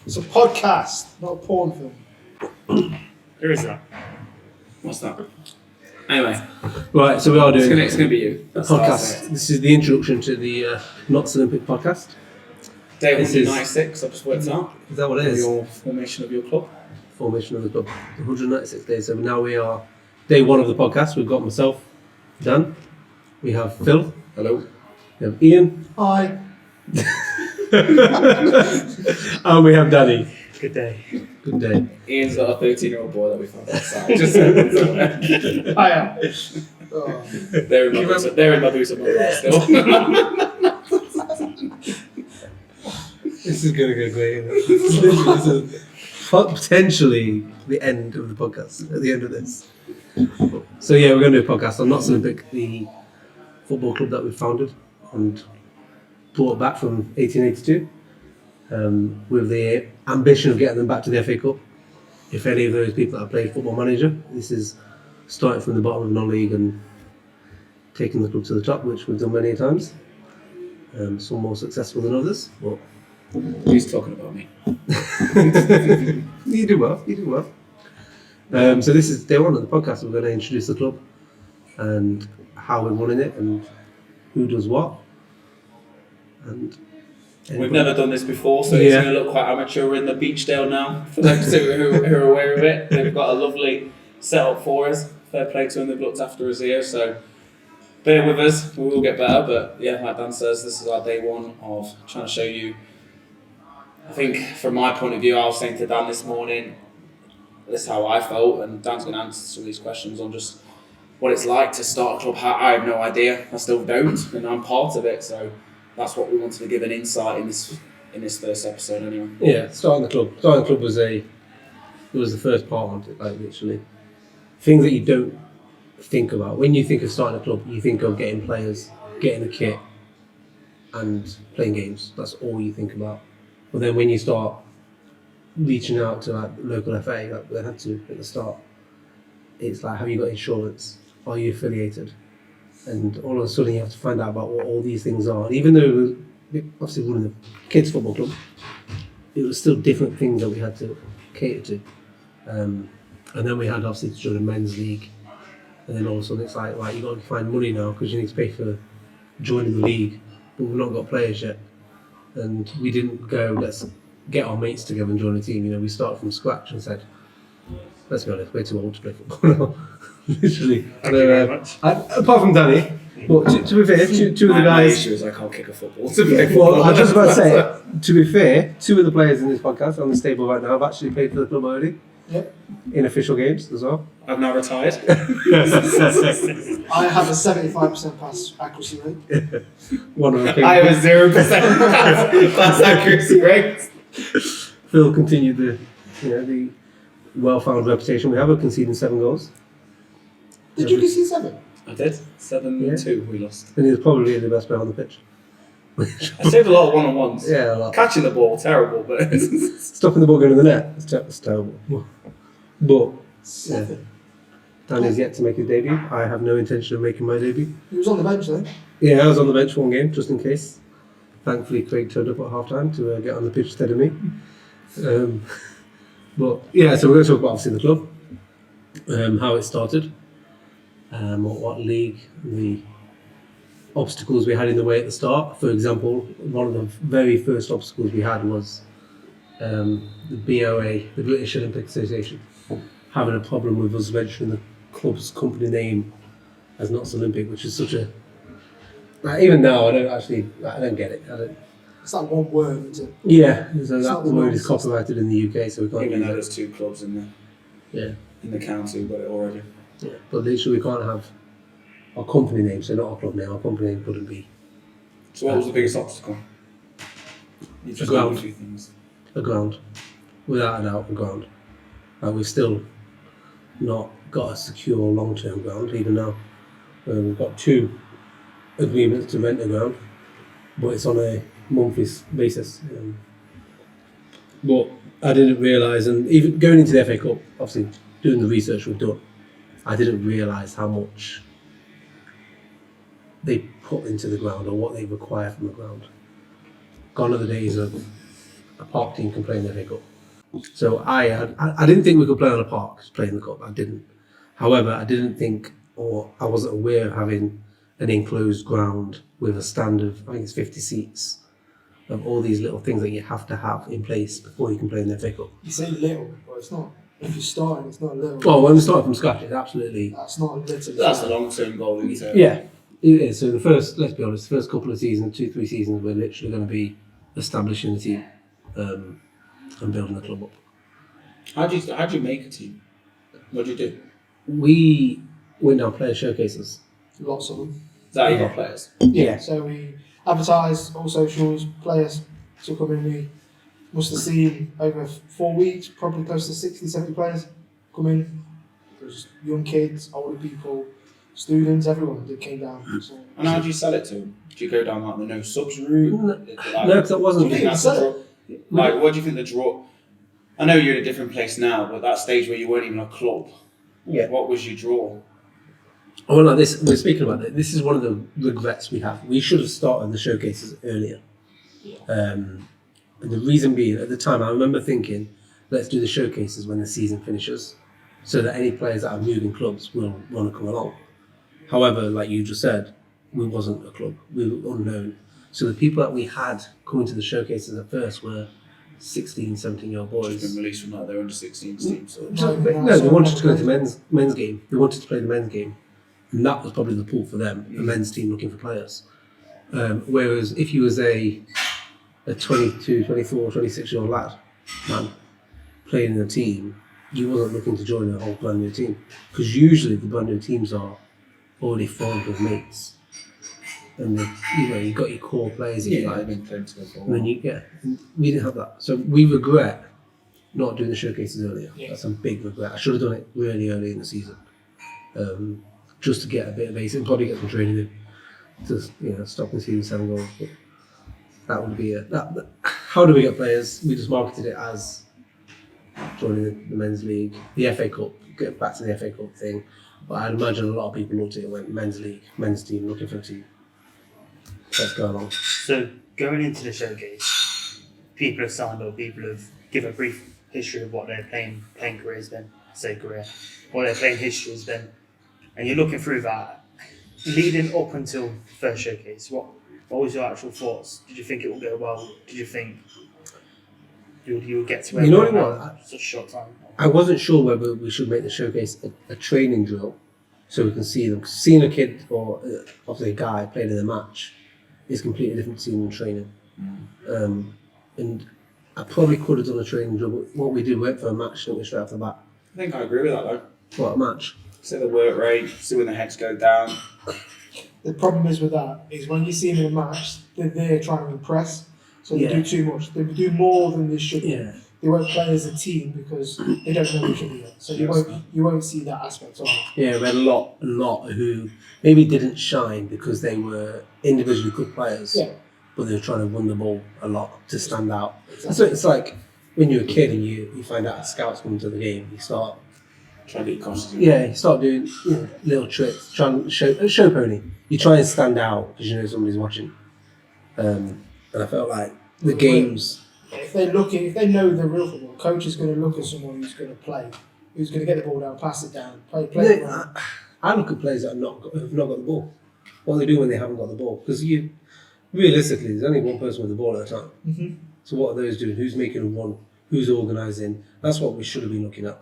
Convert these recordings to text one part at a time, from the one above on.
It's a podcast, not a porn film. Who is that? What's that? Anyway, Right, so we are doing it's gonna be you. a That's what I'll podcast. say. This is the introduction to the Not Olympic podcast. Day This is- 196. I just worked out. Is that what it Of is? your formation of your club. Formation of the club. 196 days. So now we are day one of the podcast. We've got myself, Dan. We have Phil. Hello. We have Ian. Hi. And we have Danny. Good day. Good day. Ian's got a 13-year-old boy that we found outside. Just so everyone's aware. Hiya. Oh. They're in Mabusa Mobile still. This is going to go great. This is potentially the end of the podcast, at the end of this. So yeah, we're going to do a podcast on Not Olympic, the football club that we founded and brought back from 1882, with the ambition of getting them back to the FA Cup. If any of those people that have played Football Manager, this is starting from the bottom of non-league and taking the club to the top, which we've done many times. Some more successful than others, but He's talking about me. you do well. You do well. So this is day one of the podcast. We're going to introduce the club and how we're running it and who does what. And We've never done this before, so it's going to look quite amateur. We're in the Beachdale now. For those who are aware of it, they've got a lovely setup for us. Fair play to them, they've looked after us here, so bear with us. We will get better, but yeah, like Dan says, this is our day one of trying to show you. I think from my point of view, I was saying to Dan this morning, this is how I felt, and Dan's going to answer some of these questions on just what it's like to start a club. I have no idea. I still don't, and I'm part of it, so that's what we wanted to give an insight in this first episode anyway. Yeah, starting the club. Starting the club was the first part of it, like literally. Things that you don't think about. When you think of starting a club, you think of getting players, getting a kit, and playing games. That's all you think about. But then when you start reaching out to like local FA, like they had to at the start, it's like, have you got insurance? Are you affiliated? And all of a sudden you have to find out about what all these things are. And even though it was obviously running a kids football club, it was still different things that we had to cater to. And then we had obviously to join a men's league. And then all of a sudden it's like, right, you've got to find money now because you need to pay for joining the league. But we've not got players yet. And we didn't go, let's get our mates together and join a team. You know, we started from scratch and said, let's be honest, we're too old to play football now. Literally. Thank you very much. Apart from Danny, but to be fair, two of the My guys. issue is I can't kick a football to play football. Well, I was just about to say, to be fair, two of the players in this podcast on the stable right now have actually played for the club already. Yep. In official games as well. I've now retired. I have a 75% pass accuracy rate. One of them came. I have a 0% pass accuracy rate. Phil continued the well-found reputation we have of conceding 7 goals. Did you concede 7? I did. 7-2 we lost. And he's probably the best player on the pitch. I saved a lot of one-on-ones. Yeah, a lot. Catching the ball, terrible, but Stopping the ball going in the net, it's terrible. But 7. Danny's yet to make his debut. I have no intention of making my debut. He was on the bench though. Yeah, I was on the bench for one game, just in case. Thankfully, Craig turned up at half-time to get on the pitch instead of me. But yeah, so we're going to talk about obviously the club, how it started, what league, the obstacles we had in the way at the start. For example, one of the very first obstacles we had was the BOA, the British Olympic Association, having a problem with us registering the club's company name as Not Olympic, which is such a... Like, even now, I don't get it. It's like one word, isn't it? Yeah, so It's that not the word is nonsense. copyrighted in the UK, so we can't even though use there's 2 clubs in it. the county who've got it already. Yeah, but literally we can't have our company name, so not our club name. Our company name couldn't be So what was the biggest obstacle? You just ground. know a few things. a ground, without a doubt, a ground. We've still not got a secure long-term ground, even now. We've got 2 agreements to rent a ground, but it's on a monthly basis. But I didn't realise, and even going into the FA Cup, obviously doing the research we've done, I didn't realise how much they put into the ground or what they require from the ground. Gone are the days of a park team can play in the FA Cup. So I didn't think we could play on a park playing the cup. I didn't. However, I didn't think, or I wasn't aware of having an enclosed ground with a stand of, I think it's 50 seats, of all these little things that you have to have in place before you can play in the FA Cup. You say little, but it's not. If you're starting, it's not little. Well, when we started from scratch, it's absolutely. That's not little. That's a long-term goal, isn't it? Yeah, it is. So let's be honest, the first couple of seasons, 2-3 seasons, we're literally going to be establishing the team and building the club up. How do you make a team? What do you do? We went down player showcases. Lots of them. Is that you got players? Yeah. So we advertised all socials, players to come in. We must have seen over 4 weeks, probably close to 60, 70 players come in. There's young kids, older people, students, everyone that came down. So, And how do you sell it to them? Do you go down like the no subs route? No, because that wasn't. Do you think that's the draw? Like, what do you think the draw? I know you're in a different place now, but that stage where you weren't even a club, Yeah. what was your draw? Oh, like this. We're speaking about it. This is one of the regrets we have. We should have started the showcases earlier. And the reason being, at the time, I remember thinking, let's do the showcases when the season finishes, so that any players that are moving clubs will want to come along. However, like you just said, we wasn't a club. We were unknown. So the people that we had coming to the showcases at first were 16, 17-year-old Just boys. been released from like their under 16 team. So No, they wanted to go to men's game. They wanted to play the men's game, and that was probably the pool for them. The men's team looking for players. Whereas if you was a 22, 24, 26-year-old man playing in a team, you wasn't looking to join a whole brand new team, because usually the brand new teams are already formed with mates, and you got your core players. If you like. I've been playing together for a And then while. we didn't have that. So we regret not doing the showcases earlier. Yeah. That's a big regret. I should have done it really early in the season, just to get a bit of basic, probably get some training in, to stop and see 7 goals. But that would be how do we get players? We just marketed it as joining the men's league, the FA Cup. Get back to the FA Cup thing, but I'd imagine a lot of people looked at it and went men's league, men's team, looking for a team. Let's go along. So going into the showcase, people have signed up, people have given a brief history of what their playing career has been, what their playing history has been, and you're looking through that, leading up until first showcase. What was your actual thoughts? Did you think it will go well? Did you think you'll get to where You know you're what? at in such a short time? I wasn't sure whether we should make the showcase a training drill so we can see them. 'Cause seeing a kid or obviously a guy playing in a match is completely different to seeing them training. And I probably could have done a training drill, but what we did, went for a match, didn't we, straight off the bat? I think I agree with that though. What, a match? See the work rate, see when the heads go down. the problem is with that is when you see them in a match, they're there trying to impress. So they Yeah. do too much. They do more than they should. Yeah. They won't play as a team because they don't know each other yet. So you won't see that aspect of it. Yeah, we had a lot who maybe didn't shine because they were individually good players, Yeah. but they were trying to run the ball a lot to stand out. Exactly. So it's like when you're a kid and you find out a scout's coming to the game, you start Try to get costume. you start doing little tricks, trying to show pony. You try and stand out because you know somebody's watching. And I felt like the games. If they know the real football, coach is going to look at someone who's going to play, who's going to get the ball down, pass it down, play it around. I look at players that have not got the ball. What they do when they haven't got the ball? Because realistically, there's only one person with the ball at a time. Mm-hmm. So what are those doing? Who's making a run? Who's organising? That's what we should have been looking at.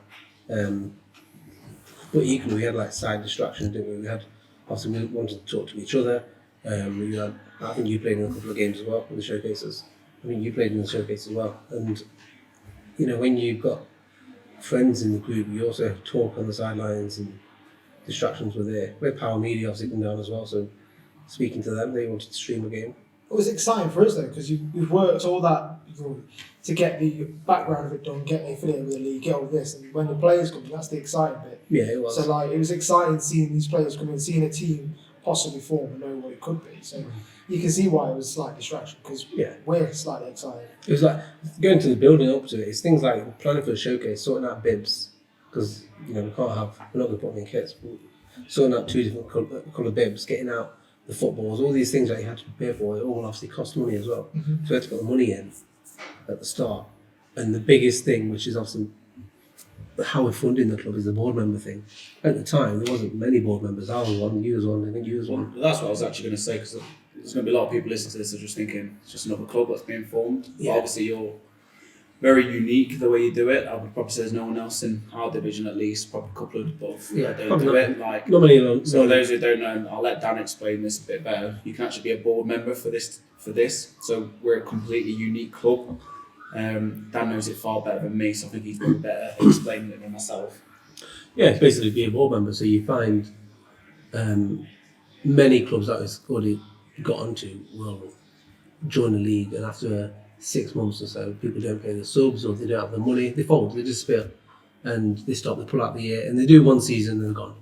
But equally, we had like side distractions, didn't we? We had obviously we wanted to talk to each other. We had, I think you played in a couple of games as well in the showcases. I think you played in the showcase as well. And when you've got friends in the group, you also talk on the sidelines and distractions were there. We had Power Media obviously come down as well, so speaking to them, they wanted to stream a game. It was exciting for us though because we've worked all that to get the background of it done, get affiliated with the league, get all this, and when the players come in, that's the exciting bit. Yeah, it was. So it was exciting seeing these players come in, seeing a team possibly form and know what it could be. So you can see why it was a slight distraction because we're slightly excited. It was like going to the building up to it. It's things like planning for the showcase, sorting out bibs because we're not going to put them in kits. But sorting out 2 different colour bibs, getting out the footballs, all these things that you had to prepare for. It all obviously cost money as well. Mm-hmm. So we had to put the money in. at the start. And the biggest thing, which is obviously how we're funding the club, is the board member thing. At the time, there wasn't many board members. I was one, you was one, I think you was one. Well, that's what I was actually going to say, because there's going to be a lot of people listening to this that are just thinking it's just another club that's being formed. Yeah. But obviously, you're very unique the way you do it. I would probably say there's no one else in our division, at least, probably a couple of above, that don't probably do not. it. Like, Normally alone. so those who don't know, I'll let Dan explain this a bit better. You can actually be a board member for this. So we're a completely unique club. Dan knows it far better than me, so I think he's probably better at explaining it than myself. Yeah, it's basically be a board member. So you find many clubs that it's already got onto will join a league, and after 6 months or so, people don't pay the subs, or they don't have the money, they fold, they disappear, and they stop, they pull out the year, and they do one season and they're gone.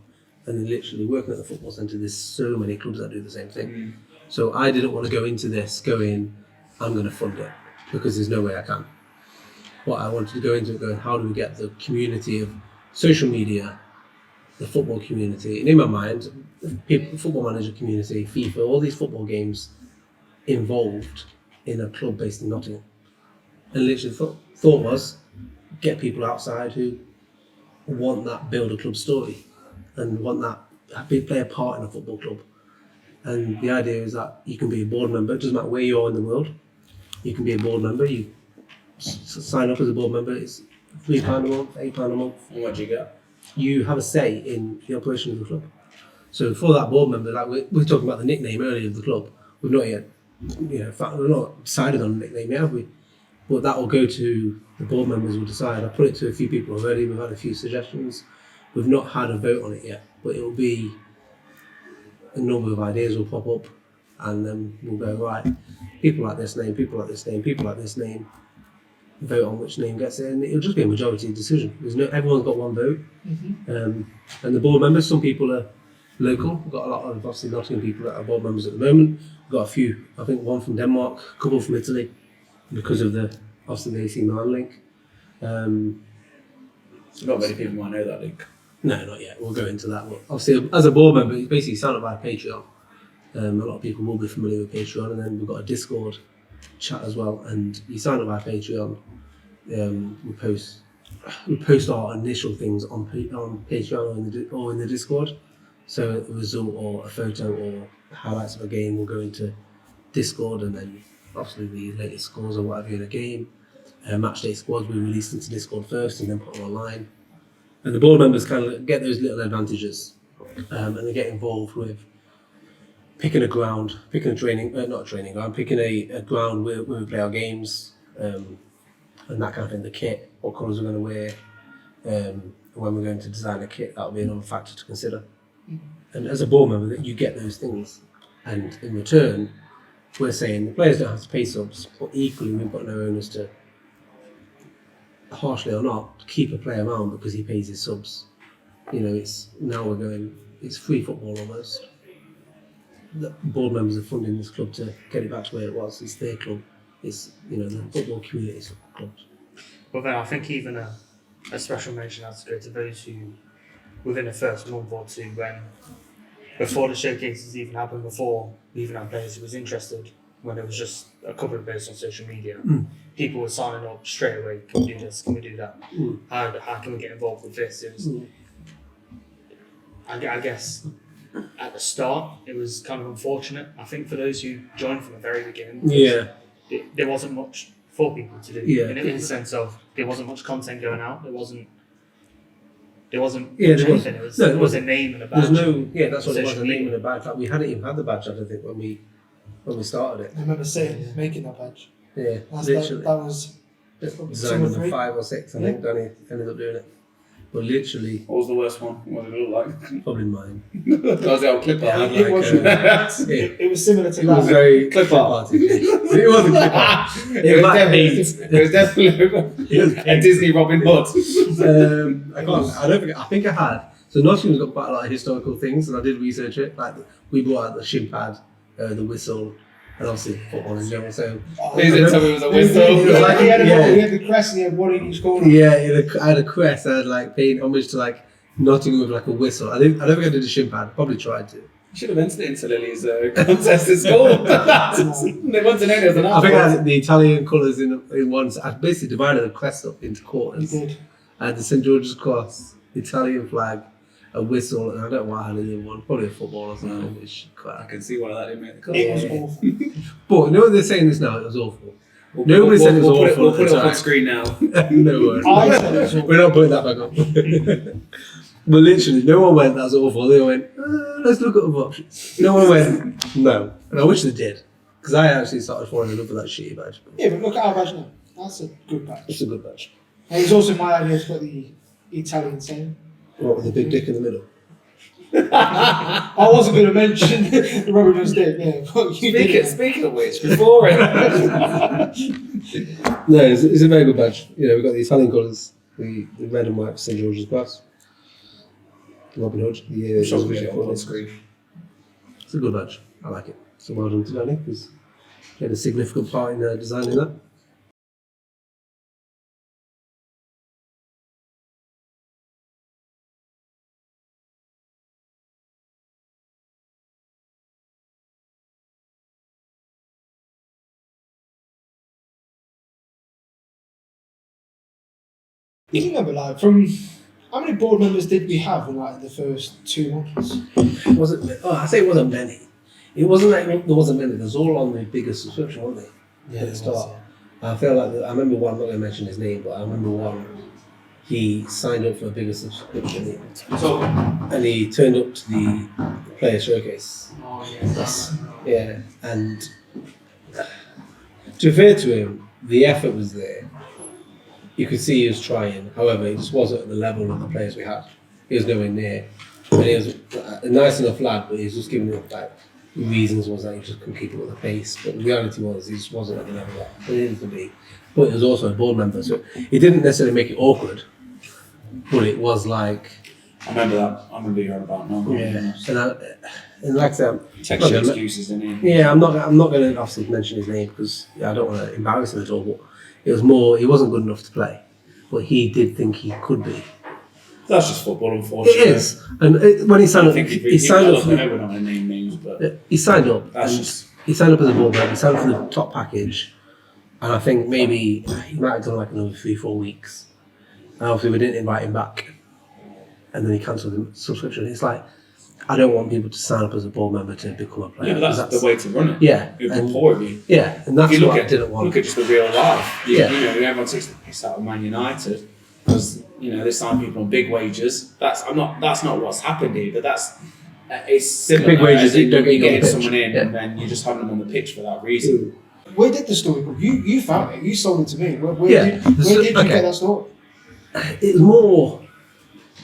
And they're literally working at the football centre. There's so many clubs that do the same thing. So I didn't want to go into this going, I'm going to fund it, because there's no way I can. What I wanted to go into it going, how do we get the community of social media, the football community, and in my mind, people, football manager community, FIFA, all these football games involved in a club based in Nottingham. And literally thought was, get people outside who want that build a club story and want that play a part in a football club. And the idea is that you can be a board member, it doesn't matter where you are in the world, you can be a board member, you sign up as a board member, it's £3 a month, £8 a month. And what do you get? You have a say in the operation of the club. So for that board member, like we're talking about the nickname earlier of the club, we've not yet, in fact, we're not decided on a nickname yet, have we? But that will go to the board members will decide. I put it to a few people already, we've had a few suggestions. We've not had a vote on it yet, but it will be a number of ideas will pop up, and then we'll go, right, people like this name, people like this name, people like this name, vote on which name gets it, and it'll just be a majority decision. Everyone's got one vote. And the board members, some people are local. We've got a lot of obviously Nottingham people that are board members at the moment. We've got a few, I think one from Denmark, a couple from Italy, because of the AC Milan link. So not many people might know that link. No, not yet. We'll go into that. But obviously, as a board member, you basically sign up by Patreon. A lot of people will be familiar with Patreon, and then we've got a Discord chat as well. And you sign up by Patreon. We post our initial things on Patreon or in the Discord. So a result or a photo or highlights of a game will go into Discord, and then obviously the latest scores or whatever in a game. Match day squads we released into Discord first and then put them online. And the board members kind of get those little advantages, and they get involved with picking a ground, picking a not a training ground, picking a ground where we play our games, and that kind of thing, the kit, what colours we're going to wear, when we're going to design a kit, that'll be another factor to consider. And as a board member, you get those things, and in return, we're saying the players don't have to pay subs, but equally we've got no owners to, harshly or not, keep a player around because he pays his subs. You know, it's free football almost. The board members are funding this club to get it back to where it was. It's their club. It's, the football community's club. But then I think even a special mention has to go to those who, within the first month or two, before the showcases even happened, before we even had players who was interested, when there was just a couple of posts on social media, people were signing up straight away. Can we do this? Can we do that? How can we get involved with this? It was, I guess, at the start, it was kind of unfortunate. I think for those who joined from the very beginning, there wasn't much for people to do. In the sense of there wasn't much content going out. There wasn't anything. It was a name and a badge. That's what it was, a name and a badge. Like, we hadn't even had the badge, I don't think, when we started it. I remember making that badge. Yeah, That was design number 5 or 6, I think. Danny ended up doing it. But literally, What was the worst one? What did it look like? probably mine. That was the old clip art. It was similar to It that. was very Clip art. arty. It wasn't clip art. It was definitely a Disney Robin Hood. I think I had. So Nottingham's got quite a lot of historical things, and I did research it. Like we brought out the shin pad, the whistle, and obviously football in general. So Please didn't tell me it was a It whistle. was like he had the crest and he had one in each corner. yeah, I had a crest. I had like paying homage to like Nottingham with like a whistle. I don't think I did a shin pad. Probably tried to, You should have entered it into Lily's contest at school. They want to know there's an I think I art. had the Italian colours in one. I basically divided the crest up into You quarters. did. I had the St George's Cross, Italian flag, a whistle, and I don't know what I had in the other one. Probably a football or something. It's I crap. can see why that didn't make the cut. It was awful. But you know what they're saying this now? It was awful. Nobody said it was we'll awful. We'll put it at up the on screen now. time. No worries. I said it was awful. We're not putting that back up. But literally, no one went, that's awful. They went, let's look at other options. No one went, no. And I wish they did. Because I actually started falling in love with that shitty badge. Yeah, but look at our badge now. That's a good badge. It's a good badge. And it was also my idea to put the Italian saying. What, with the big dick in the middle? I wasn't going to mention Robin Hood's dick, yeah, but you did it. Speaking of which, before it. No, it's a very good badge. You know, we've got the Italian colours, the red and white St George's Cross, Robin Hood. The Sure, we get it on screen. It's a good badge. I like it. So well done to Danny, because he had a significant part in designing that. You remember, like, from how many board members did we have in like the first 2 months? It wasn't. Oh, I say it wasn't many. It wasn't like there wasn't many. There's all on the bigger subscription, weren't they? At the start. I feel like I remember one. I'm not going to mention his name, but I remember one. He signed up for a bigger subscription, and he turned up to the player showcase. Oh, yes. Yeah, and to be fair to him, the effort was there. You could see he was trying. However, it just wasn't at the level of the players we had. He was nowhere near. And he was a nice enough lad, but he was just giving up like reasons was that he just couldn't keep up with the pace. But the reality was he just wasn't at the level that he needed to be. But he was also a board member, so it didn't necessarily make it awkward. But it was like, I remember that. I remember you're on about now. and like I said, Text your excuses, didn't he? yeah, I'm not going to obviously mention his name because I don't want to embarrass him at all. But it was more, he wasn't good enough to play, but he did think he could be. That's just football, unfortunately. It is, and when he signed up, he signed up. I know we're not going to name names, but He signed up. that's and just. he signed up as a board member. He signed up for the top package, and I think maybe he might have done like another 3-4 weeks. And obviously, we didn't invite him back, and then he cancelled the subscription. It's like, I don't want people to sign up as a board member to become a player. Yeah, but that's the way to run it. Yeah, It'd and- be poor of you. Yeah, and that's If you what look I at didn't want. look at just the real life. You Yeah. know, everyone takes the piss out of Man United because they sign people on big wages. That's not what's happened here, but that's it's similar. Big wages, as in don't get you're you on the getting pitch. someone in Yeah. and then you're just having them on the pitch for that reason. Where did the story go? You found it. You sold it to me. Where Yeah. did you Okay. get that story? It was more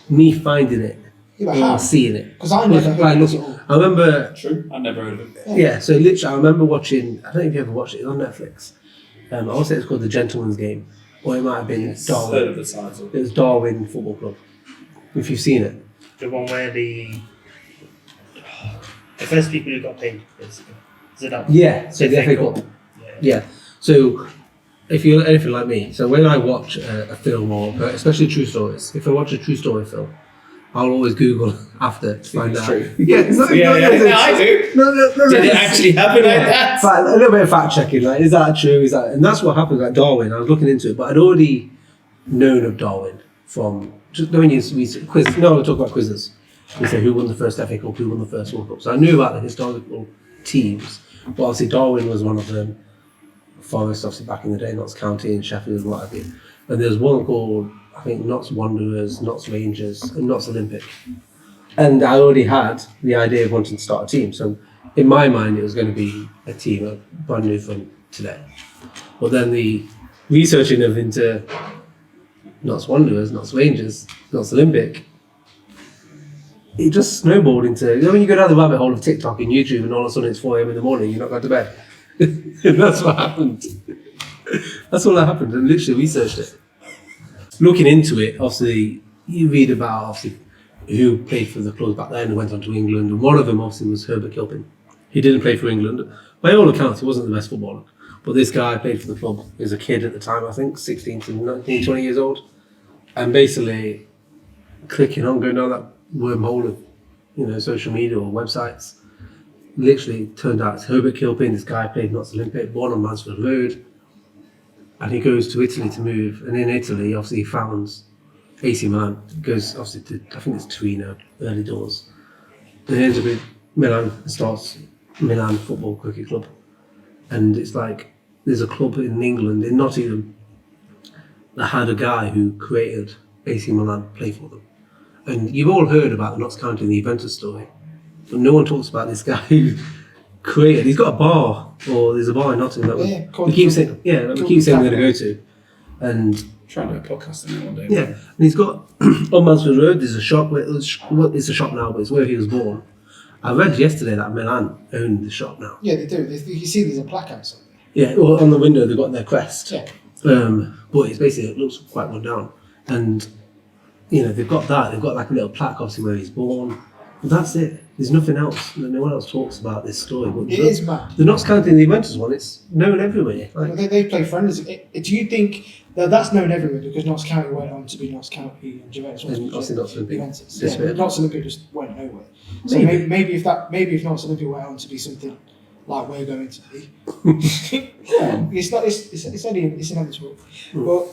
me finding it Yeah, but or how? seeing it. Because I never Like, heard this at all. I remember, True. I've never heard of it. yeah. So literally, I remember watching. I don't know if you ever watched it. It's on Netflix. I want to say it's called The Gentleman's Game, or it might have been Heard of Darwin. the title. It was Darwin Football Club. If you've seen it, The one where the first people who got paid, basically. Is it that one? yeah. So the FA Cup. Yeah. Yeah. So if you're anything like me, so when I watch a film or especially true stories, if I watch a true story film, I'll always Google after to find it's out. true. Yeah, Yeah, I do. No, Did it actually happen like that? But a little bit of fact checking, like, is that true? Is that, and that's what happened at Darwin. I was looking into it, but I'd already known of Darwin from just when you quiz. No, we talk about quizzes. We say who won the first FA Cup, who won the first World Cup. So I knew about the historical teams, but obviously Darwin was one of them. Forest, obviously back in the day, Notts County and Sheffield and what have you. And there's one called, I think, Notts Wanderers, Notts Rangers, and Notts Olympic. And I already had the idea of wanting to start a team. So in my mind, it was going to be a team, brand new from today. But then the researching of into Notts Wanderers, Notts Rangers, Notts Olympic, it just snowballed into, when you go down the rabbit hole of TikTok and YouTube and all of a sudden it's 4 a.m. in the morning, you're not going to bed. And that's what happened. That's all that happened, and literally researched it. Looking into it, obviously, you read about obviously who played for the clubs back then and went on to England, and one of them obviously was Herbert Kilpin. He didn't play for England. By all accounts, he wasn't the best footballer, but this guy played for the club. He was a kid at the time, I think, 16 to 19, 20 years old, and basically clicking on, going down that wormhole of social media or websites. literally turned out it's Herbert Kilpin, this guy played Notts Olympic, born on Mansfield Road, and he goes to Italy to move, and in Italy obviously he founds AC Milan, goes obviously to, I think it's Torino, early doors, and he ends up in Milan and starts Milan Football Cricket Club, and it's like there's a club in England, in Nottingham, that had a guy who created AC Milan play for them, and you've all heard about the Notts County and the Juventus story, but no one talks about this guy who created. He's got a bar, or there's a bar in Nottingham that we keep saying, we're going to go to, and Trying to do a podcast on it one day. yeah, and he's got on Mansfield Road. There's a shop where it's a shop now, but it's where he was born. I read yesterday that Milan own the shop now. Yeah, they do. You see, there's a plaque outside. Yeah, well, on the window they've got their crest. Yeah. But it's basically, it looks quite run down, and you know they've got that. They've got like a little plaque, obviously where he's born. But that's it. There's nothing else. No one else talks about this story. But It is mad. the Notts County and the Juventus one, it's known everywhere. Like, They play friendlies. Do you think that's known everywhere because Notts County went on to be Notts County and Juventus? and obviously Notts Olympic. Juventus. This Yeah, bit. Notts Olympic just went nowhere. So Maybe. maybe if Notts Olympic went on to be something like we're going to be, it's not. It's inevitable. But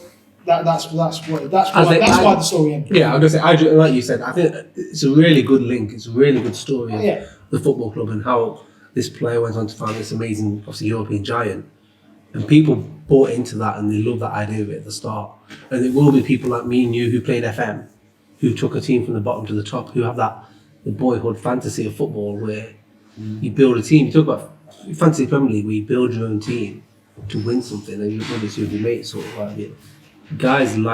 that's why the story ended. Yeah, I'm gonna say, like you said, I think it's a really good link. It's a really good story of Yeah. the football club and how this player went on to found this amazing, obviously European giant, and people bought into that and they love that idea of it at the start. And it will be people like me and you who played FM, who took a team from the bottom to the top, who have that the boyhood fantasy of football where you build a team. You talk about fantasy Premier League, where you build your own team to win something, and you obviously with your mates sort of like, you know. Guys and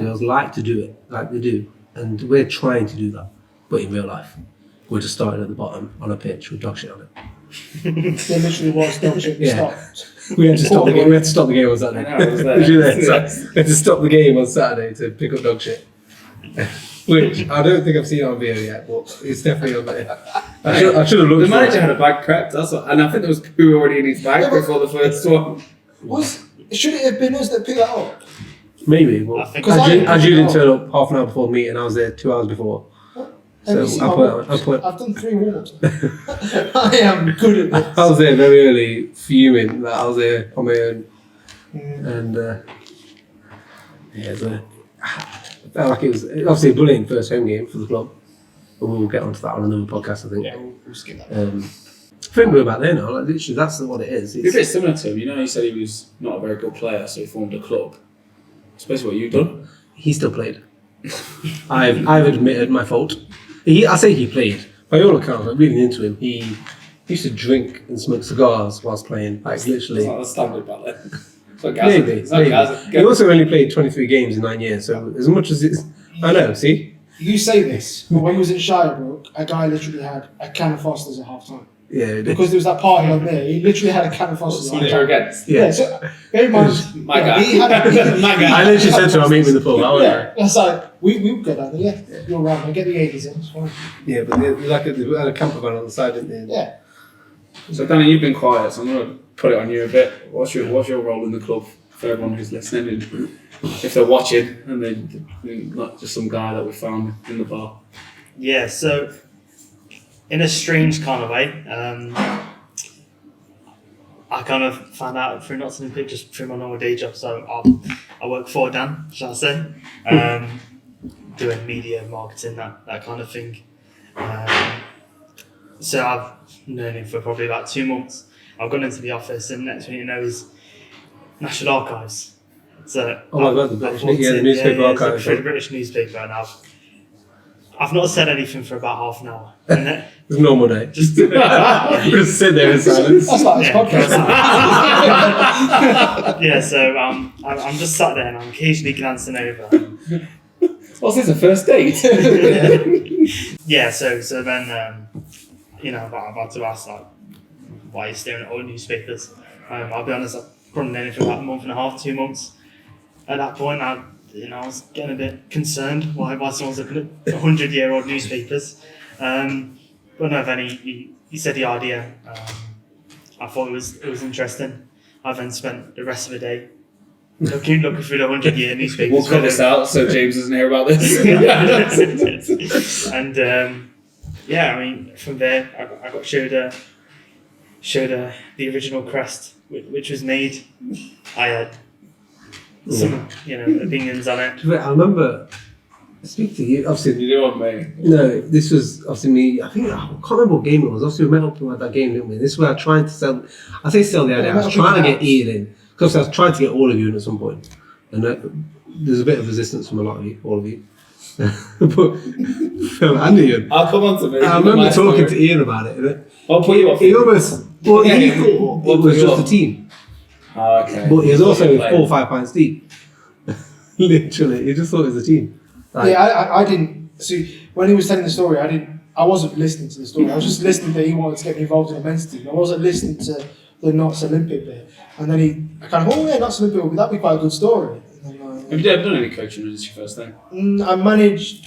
girls like to do it, like they do, and we're trying to do that, but in real life, we're just starting at the bottom on a pitch with dog shit on it. There literally was dog shit. Yeah. We had to stop the game. We had to stop the game on Saturday. I know, I was there. Did you there? Yes. We had to stop the game on Saturday to pick up dog shit, which I don't think I've seen on video yet, but it's definitely on there. I should have looked. The for manager it. had a bag prepped, that's what, and I think there was poo already in his bag Yeah, but- before the first one. Should it have been us that picked that up? Maybe, but I think- as you didn't turn up half an hour before the meeting, I was there 2 hours before. Have you So seen I my put- watch? I put- I've done 3 warm-ups. I am good at this. I was there very early, fuming that I was there on my own. Mm. And I felt like it was obviously a brilliant first home game for the club, but we'll get onto that on another podcast, I think. Yeah, we'll skip that. I think we're about there now. Like literally, that's what it is. It's a bit similar to him, you know, he said he was not a very good player, so he formed a club. It's basically what you've done. He still played. I've admitted my fault. I say he played. By all accounts, I'm reading into him. He used to drink and smoke cigars whilst playing. Like literally. It's not the standard back then. It's not Gaza. Maybe. It's not Gaza. He also only played 23 games in 9 years. So as much as it's, I know. See. You say this, but when he was at Shirebrook, a guy literally had a can of Fosters at half time. Yeah. It did. Because there was that party on there, he literally had a can of Fosters at half They're time. against. Yeah, so bear in mind, My guy. he had My I guy. literally said to him, I'll meet him in the pub. I was yeah, that's like, we would go down there, yeah. You're right, man, get the 80s in, it's fine. Yeah, but they had a camper van on the side, didn't they? Yeah. So Danny, you've been quiet, so I'm going to put it on you a bit. What's your role in the club for everyone who's listening? And if they're watching and they're not just some guy that we found in the bar. Yeah, so in a strange kind of way, I kind of found out through Notts Olympic just through my normal day job. So I work for Dan, shall I say, doing media, marketing, that kind of thing. So I've known him for probably about 2 months. I've gone into the office, and next thing you know is National Archives. So Oh my God, the British- walked yeah, the in, newspaper it's archives. for the British newspaper, and I've not said anything for about half an hour. And then It was a normal day. just Just sit there in silence. That's like this Yeah. podcast. yeah, so I'm just sat there and I'm occasionally glancing over. What's this, a first date? Yeah, so then I'm about to ask like, why are you staring at all newspapers? I'll be honest, I've probably known it for about a month and a half, 2 months. At that point, I was getting a bit concerned why someone's looking at 100-year-old newspapers. But no, then he said the idea. I thought it was interesting. I then spent the rest of the day looking through the 100-year newspapers. We'll cut this out so James doesn't hear about this. And yeah, I mean, from there, I got showed the original crest, which was made. I had some, opinions on it. I remember speak to you. Obviously, You do want me? no. This was obviously me. I think I can't remember what game it was. Obviously, we met up at that game, didn't we? This is where I tried to sell. I say sell the idea. I was trying to get Ian in because I was trying to get all of you in at some point, and there's a bit of resistance from a lot of you, all of you. But Phil and Ian. I'll come on to me. I remember talking to Ian about it. And I'll put you off. he almost. Well, Yeah, he yeah. thought What it was put you just a off? team, Oh, okay. but he was also Good 4 player. or 5 pints deep. Literally, he just thought it was a team. Like, Yeah, I didn't see when he was telling the story. I wasn't listening to the story. I was just listening that he wanted to get me involved in a men's team. I wasn't listening to the Notts Olympic bit. And then I kind of, Notts Olympic, that'd be quite a good story. And then, Have you ever done any coaching, or is this your first thing?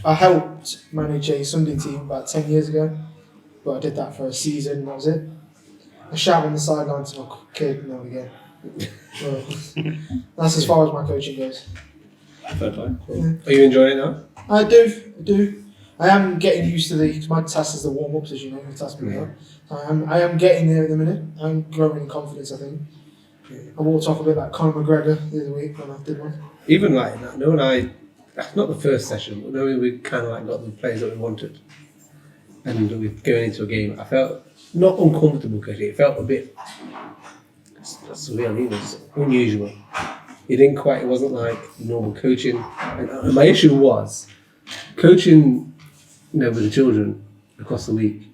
I helped manage a Sunday team about 10 years ago, but I did that for a season. And that was it. I shout on the sideline to my kid now and again. So, that's as far as my coaching goes. Fair play. are you enjoying it now? I do. I am getting used to because my task is the warm ups, as you know. The task me up. I am getting there at the minute. I'm growing in confidence. I think. I walked off a bit like Conor McGregor the other week when I did one. Even like that, not the first session, but knowing we kind of like got the players that we wanted, and we going into a game, I felt not uncomfortable coaching. It felt a bit surreal. It was unusual. It wasn't like normal coaching. And my issue was coaching, with the children across the week.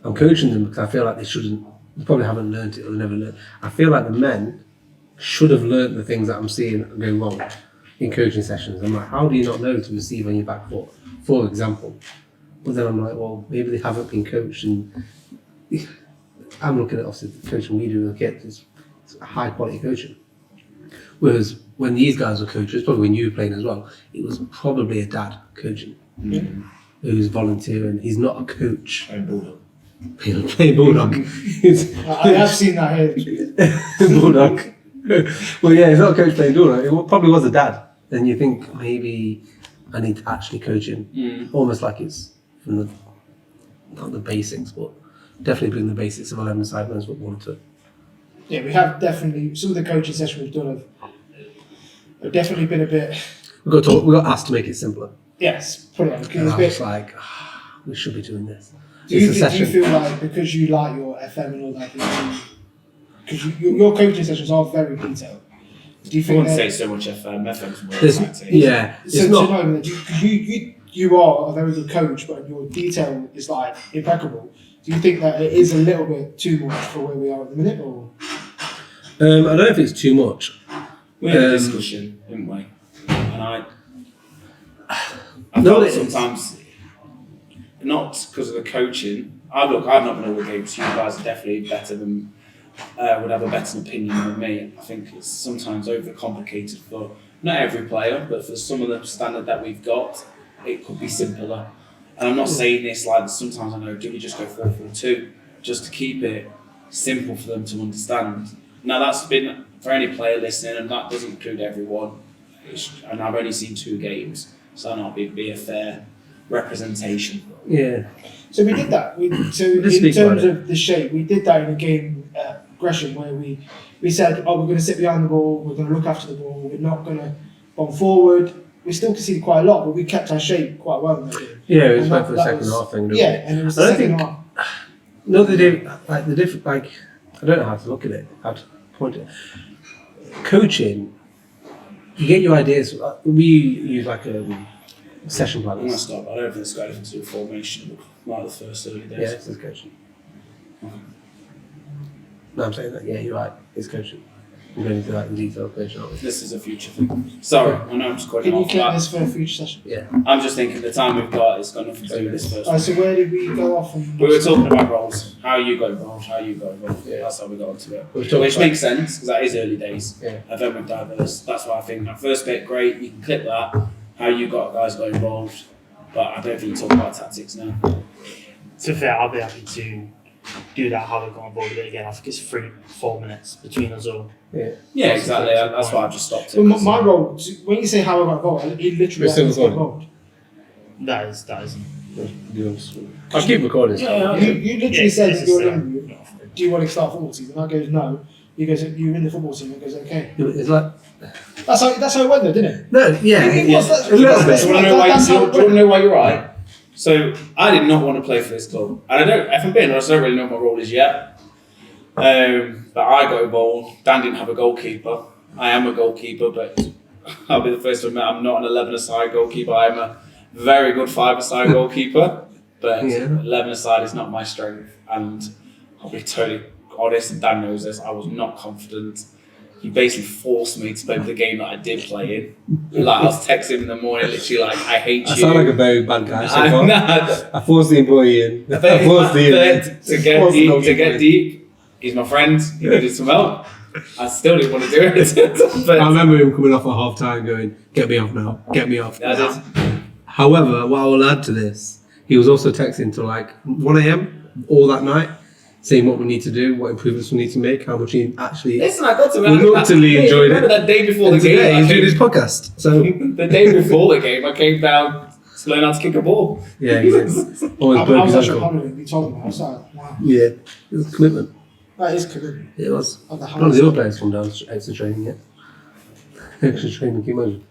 I'm coaching them because I feel like they probably haven't learned it or never learned. I feel like the men should have learned the things that I'm seeing go wrong in coaching sessions. I'm like, how do you not know to receive on your back foot, for example? But then I'm like, well, maybe they haven't been coached. And I'm looking at obviously the coaching we do with the kids. It's high quality coaching. Whereas when these guys were coaches, probably when you were playing as well, it was probably a dad coaching who's volunteering. He's not a coach. Playing Bulldog. I have seen that here. Bulldog. Well, yeah, he's not a coach playing Bulldog. It probably was a dad. And you think maybe I need to actually coach him. Almost like it's from not the basics, but definitely bring the basics of 11 side men's football into it. Yeah, we have definitely some of the coaching sessions we've done have definitely been a bit. We got asked to make it simpler. Yes, put it on. And It's a I bit. was like, we should be doing this. Do you feel like because you like your FM and all that, because your coaching sessions are very detailed? Do you I think wouldn't that, say so much FM. FM's more There's- exciting. yeah, it's so not. no, you are a very good coach, but your detail is like impeccable. Do you think that it is a little bit too much for where we are at the minute, or? I don't know if it's too much. We had a Um, discussion, didn't we? And I No, felt it is. sometimes, not because of the coaching. I've not been all the games. You guys are definitely better than, would have a better opinion than me. I think it's sometimes overcomplicated for not every player, but for some of the standard that we've got, it could be simpler. And I'm not saying this like sometimes I know, do we just go 4-4-2 just to keep it simple for them to understand? Now that's been for any player listening, and that doesn't include everyone. And I've only seen 2 games, so that might be a fair representation. Yeah. So we did that. Let's In speak about terms of the shape, we did that in a game at Gresham where we said, we're going to sit behind the ball, we're going to look after the ball, we're not going to bomb forward. We still conceded quite a lot, but we kept our shape quite well in that game. Yeah, it was And like for the that second was- half thing. Yeah, and it was I the don't second think- half. No, they do. Like the different. Like I don't know how to look at it. How to point it. Coaching, you get your ideas. We use like a session I'm going to plans. stop. I don't think it's got anything to do with formation, like the first early days. Yeah, this is coaching. No, I'm saying that. Yeah, you're right. It's coaching. We're going into like the detail of coaching, aren't we? This is a future thing. Sorry, I know I'm just quoting Can you off clip that. this for a future session? Yeah. I'm just thinking the time we've got has got nothing to do with this first one. So where did we go off? And We were talking about roles, how you got involved, Yeah. That's how we got onto it. We were talking Which about- makes sense, because that is early days. Yeah. And then with diverse, that's why I think that first bit, great, you can clip that, how you got guys got involved, but I don't think you talk about tactics now. To be fair, I'll be happy to do that, how we got on board with it again. I think it's 3-4 minutes between us all. Yeah, exactly, that's why I've just stopped it. Well, my role, when you say how I got involved, it literally We're still was get recording. involved. That is. I'll keep recording. You literally Yeah, said it's to your just, interview, do you want to start football team? And I goes, no. He goes, you're in the football team. And goes, okay. It's like That's how it went though, didn't it? no, yeah, It was, that's- a little that's- bit. Do you want to know why? that's Do you how it want to went. know why you're right? So I did not want to play for this club, and I don't. If I'm being honest, I don't really know what my role is yet. But I got involved. Dan didn't have a goalkeeper. I am a goalkeeper, but I'll be the first to admit I'm not an 11-a-side goalkeeper. I'm a very good 5-a-side goalkeeper, but Yeah. 11-a-side is not my strength. And I'll be totally honest, and Dan knows this. I was not confident. He basically forced me to play the game that I did play in. Like I was texting him in the morning, literally like, "I hate I you." sound like a very bad guy so I- far. nah, I forced the employee in. I but forced the to get forced the deep, goalkeeper. he's my friend. He needed some help. I still didn't want to do it. But I remember him coming off at half time going, "Get me off now, get me off." I did. However, what I will add to this, he was also texting till like 1 a.m. all that night, saying what we need to do, what improvements we need to make, how much he actually. Listen, I got to. We totally enjoyed remember it. that day before the And today game. he's doing his podcast. So The day before the game, I came down to learn how to kick a ball. yeah, he did. Always I broke was his actually ankle. honored. You told me. I was like, wow, Yeah, it was a commitment. that is commitment. It was. Of the None of the highest. other players come down to extra training yet. Extra training, can you imagine?